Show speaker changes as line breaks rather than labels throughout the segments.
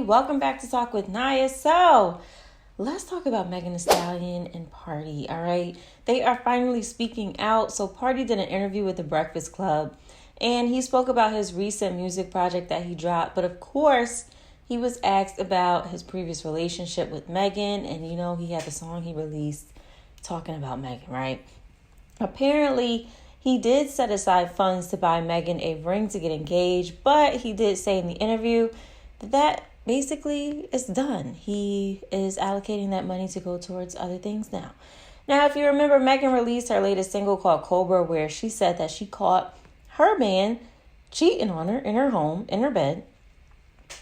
Welcome back to Talk with Nia. So, let's talk about Megan Thee Stallion and Pardi, all right? They are finally speaking out. So, Pardi did an interview with The Breakfast Club, and he spoke about his recent music project that he dropped. But, of course, he was asked about his previous relationship with Megan, and, he had the song he released talking about Megan, right? Apparently, he did set aside funds to buy Megan a ring to get engaged, but he did say in the interview that basically is done. He is allocating that money to go towards other things now. Now, if you remember, Megan released her latest single called Cobra, where she said that she caught her man cheating on her in her home, in her bed.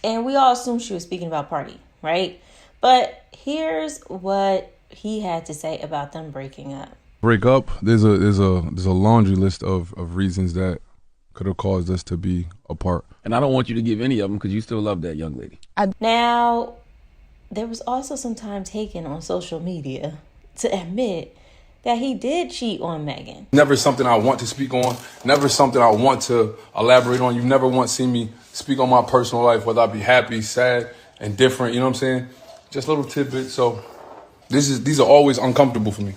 And we all assumed she was speaking about Pardi, right? But here's what he had to say about them breaking up.
Break up, there's a laundry list of reasons that could have caused us to be apart.
And I don't want you to give any of them because you still love that young lady.
Now, there was also some time taken on social media to admit that he did cheat on Megan.
Never something I want to speak on, never something I want to elaborate on. You've never once seen me speak on my personal life, whether I be happy, sad, and different, you know what I'm saying? Just little tidbits, so these are always uncomfortable for me.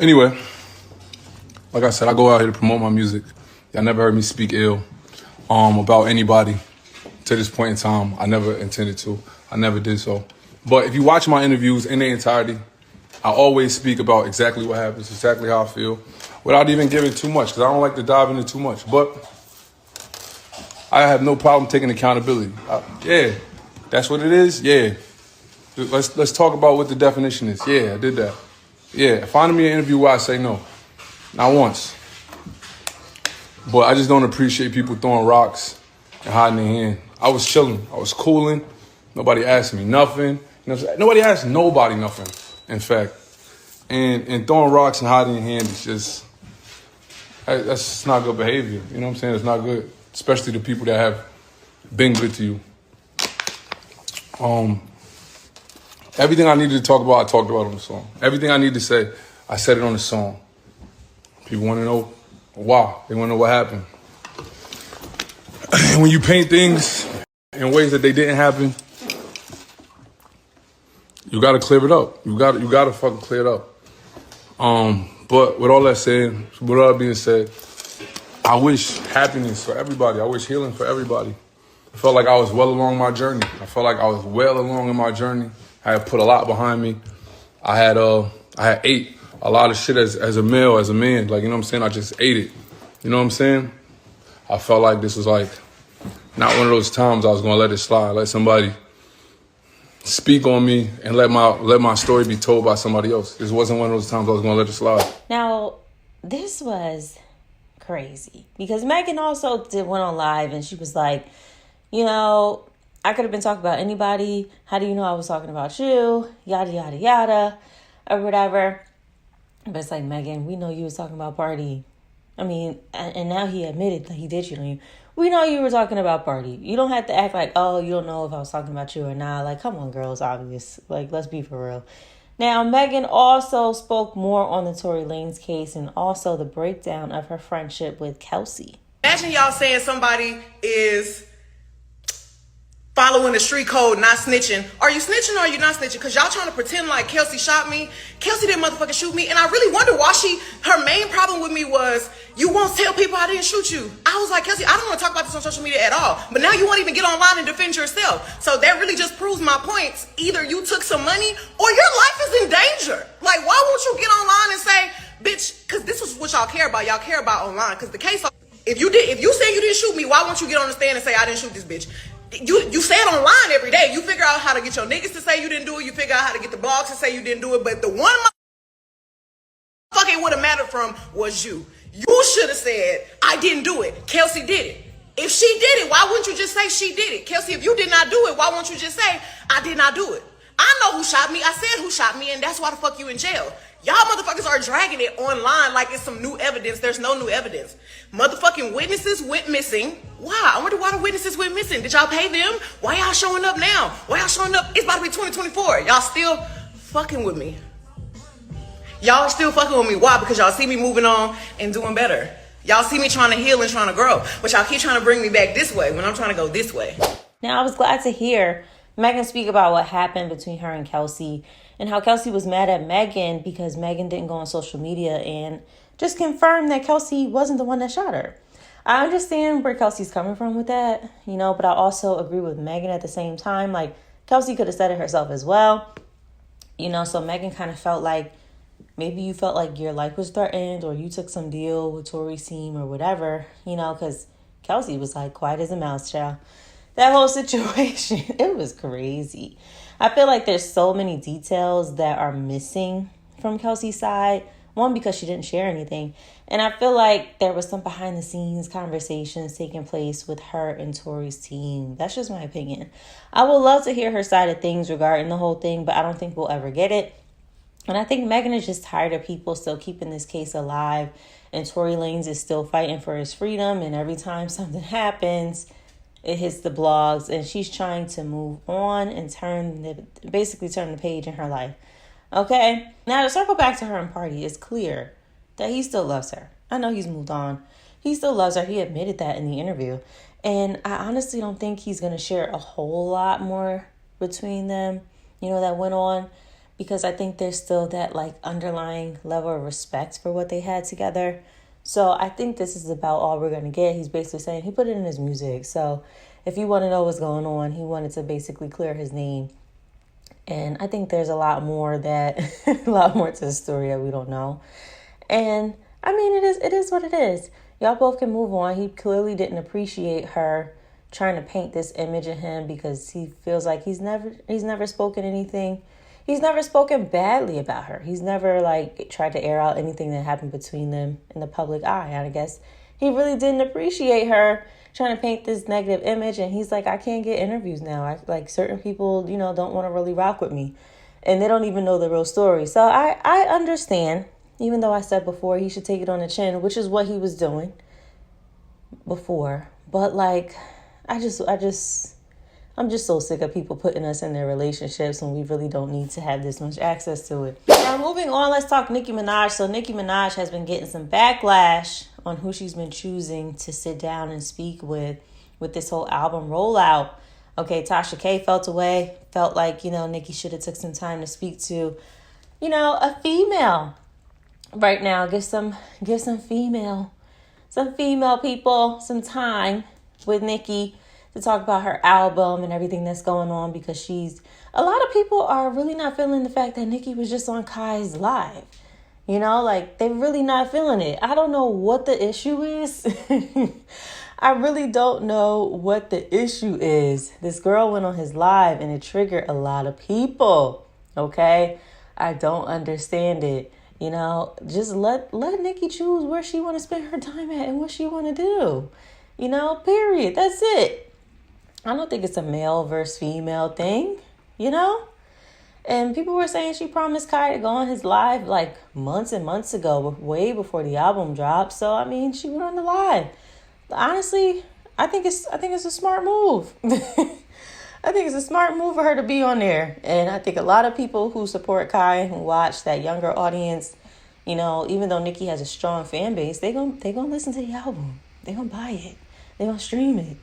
Anyway, like I said, I go out here to promote my music. Y'all never heard me speak ill about anybody to this point in time. I never intended to. I never did so. But if you watch my interviews in their entirety, I always speak about exactly what happens, exactly how I feel, without even giving too much, because I don't like to dive into too much. But I have no problem taking accountability. Yeah, that's what it is. Yeah. Let's talk about what the definition is. Yeah, I did that. Yeah, find me an interview where I say no. Not once. But I just don't appreciate people throwing rocks and hiding their hand. I was chilling. I was cooling. Nobody asked me nothing. Nobody asked nobody nothing, in fact. And throwing rocks and hiding your hand is that's just not good behavior. You know what I'm saying? It's not good, especially the people that have been good to you. Everything I needed to talk about, I talked about on the song. Everything I need to say, I said it on the song. People want to know why. They want to know what happened. And when you paint things in ways that they didn't happen, you got to clear it up. You got to fucking clear it up. But with all that said, with all that being said, I wish happiness for everybody. I wish healing for everybody. I felt like I was well along my journey. I felt like I was well along in my journey. I had put a lot behind me. I had ate a lot of shit as a male, as a man. Like, you know what I'm saying? I just ate it. You know what I'm saying? I felt like this was like not one of those times I was gonna let it slide. Let somebody speak on me and let my story be told by somebody else. This wasn't one of those times I was gonna let it slide.
Now, this was crazy because Megan also went on live and she was like, I could have been talking about anybody. How do you know I was talking about you? Yada, yada, yada, or whatever. But it's like, Megan, we know you was talking about Pardi. I mean, and now he admitted that he did cheat on you. We know you were talking about Pardi. You don't have to act like, oh, you don't know if I was talking about you or not. Like, come on, girl, it's obvious. Like, let's be for real. Now, Megan also spoke more on the Tory Lanez case and also the breakdown of her friendship with Kelsey.
Imagine y'all saying somebody is following the street code, not snitching. Are you snitching or are you not snitching? Because y'all trying to pretend like Kelsey shot me. Kelsey didn't motherfucking shoot me. And I really wonder why her main problem with me was, you won't tell people I didn't shoot you. I was like, Kelsey, I don't want to talk about this on social media at all. But now you won't even get online and defend yourself. So that really just proves my points. Either you took some money or your life is in danger. Like, why won't you get online and say, bitch, because this is what y'all care about. Y'all care about online. Because the case, if you say you didn't shoot me, why won't you get on the stand and say, I didn't shoot this bitch? You say it online every day. You figure out how to get your niggas to say you didn't do it. You figure out how to get the blogs to say you didn't do it. But the one motherfucker it would have mattered from was you. You should have said, I didn't do it. Kelsey did it. If she did it, why wouldn't you just say she did it? Kelsey, if you did not do it, why won't you just say, I did not do it? I know who shot me. I said who shot me, and that's why the fuck you in jail. Y'all motherfuckers are dragging it online like it's some new evidence. There's no new evidence. Motherfucking witnesses went missing. Why? I wonder why the witnesses went missing. Did y'all pay them? Why y'all showing up now? Why y'all showing up? It's about to be 2024. Y'all still fucking with me. Y'all still fucking with me. Why? Because y'all see me moving on and doing better. Y'all see me trying to heal and trying to grow. But y'all keep trying to bring me back this way when I'm trying to go this way.
Now, I was glad to hear Megan speak about what happened between her and Kelsey and how Kelsey was mad at Megan because Megan didn't go on social media and just confirmed that Kelsey wasn't the one that shot her. I understand where Kelsey's coming from with that, but I also agree with Megan at the same time. Like, Kelsey could have said it herself as well, so Megan kind of felt like maybe you felt like your life was threatened or you took some deal with Tory's team or whatever, because Kelsey was like quiet as a mouse, child. That whole situation, it was crazy. I feel like there's so many details that are missing from Kelsey's side. One, because she didn't share anything. And I feel like there was some behind the scenes conversations taking place with her and Tory's team. That's just my opinion. I would love to hear her side of things regarding the whole thing, but I don't think we'll ever get it. And I think Megan is just tired of people still keeping this case alive. And Tory Lanez is still fighting for his freedom. And every time something happens, it hits the blogs, and she's trying to move on and basically turn the page in her life. Okay? Now, to circle back to her and Pardi, it's clear that he still loves her. I know he's moved on. He still loves her. He admitted that in the interview. And I honestly don't think he's going to share a whole lot more between them, that went on, because I think there's still that underlying level of respect for what they had together. So I think this is about all we're going to get. He's basically saying he put it in his music. So if you want to know what's going on, he wanted to basically clear his name. And I think there's a lot more to the story that we don't know. And I mean, it is what it is. Y'all both can move on. He clearly didn't appreciate her trying to paint this image of him because he feels like he's never spoken anything. He's never spoken badly about her. He's never tried to air out anything that happened between them in the public eye. I guess he really didn't appreciate her trying to paint this negative image. And he's like, I can't get interviews now. Certain people, don't want to really rock with me. And they don't even know the real story. So I understand, even though I said before he should take it on the chin, which is what he was doing before. But I'm just so sick of people putting us in their relationships when we really don't need to have this much access to it. Now, moving on, let's talk Nicki Minaj. So Nicki Minaj has been getting some backlash on who she's been choosing to sit down and speak with this whole album rollout. Okay, Tasha K felt like, Nicki should have took some time to speak to, a female right now. Give some female people some time with Nicki to talk about her album and everything that's going on, because a lot of people are really not feeling the fact that Nicki was just on Kai's live. They're really not feeling it. I don't know what the issue is. I really don't know what the issue is. This girl went on his live and it triggered a lot of people. Okay? I don't understand it. Just let Nicki choose where she want to spend her time at and what she want to do. Period. That's it. I don't think it's a male versus female thing, And people were saying she promised Kai to go on his live months and months ago, way before the album dropped. So, I mean, she went on the live. Honestly, I think it's a smart move. I think it's a smart move for her to be on there. And I think a lot of people who support Kai and who watch, that younger audience, even though Nicki has a strong fan base, they gonna listen to the album. They gonna buy it. They gonna stream it.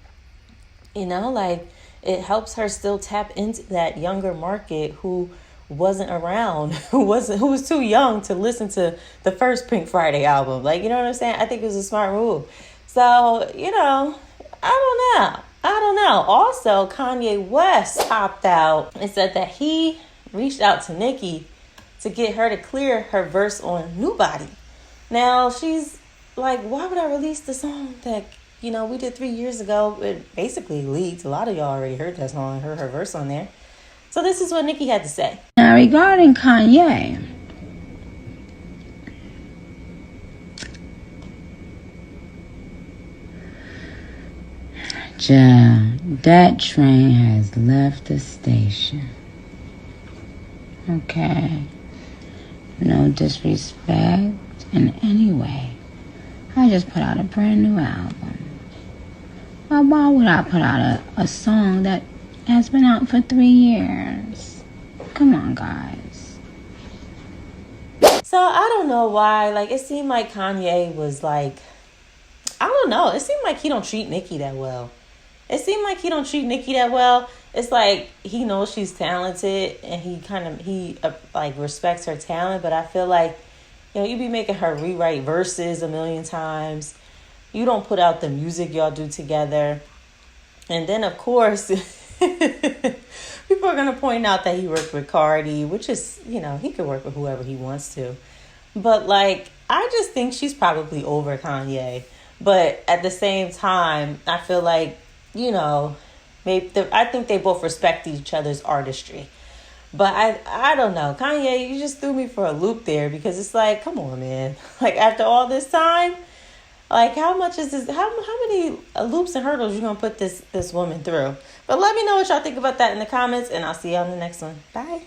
It helps her still tap into that younger market who wasn't around, who was too young to listen to the first Pink Friday album. You know what I'm saying? I think it was a smart move. So, I don't know. Also, Kanye West popped out and said that he reached out to Nicki to get her to clear her verse on New Body. Now, she's like, why would I release the song that we did 3 years ago? It basically leaked. A lot of y'all already heard that song, heard her verse on there. So this is what Nicki had to say.
Now, regarding Kanye, that train has left the station. Okay. no disrespect in any way. I just put out a brand new album. Why would I put out a song that has been out for 3 years? Come on, guys.
So I don't know why. Like, it seemed like Kanye was like, I don't know. It seemed like he don't treat Nicki that well. It's like he knows she's talented and he respects her talent, but I feel like, you be making her rewrite verses a million times. You don't put out the music y'all do together. And then, of course, people are going to point out that he worked with Cardi, which is, he could work with whoever he wants to. But, I just think she's probably over Kanye. But at the same time, I feel like, I think they both respect each other's artistry. But I don't know. Kanye, you just threw me for a loop there because it's like, come on, man. Like, after all this time, how much is this? How many loops and hurdles you going to put this woman through? But let me know what y'all think about that in the comments, and I'll see you on the next one. Bye.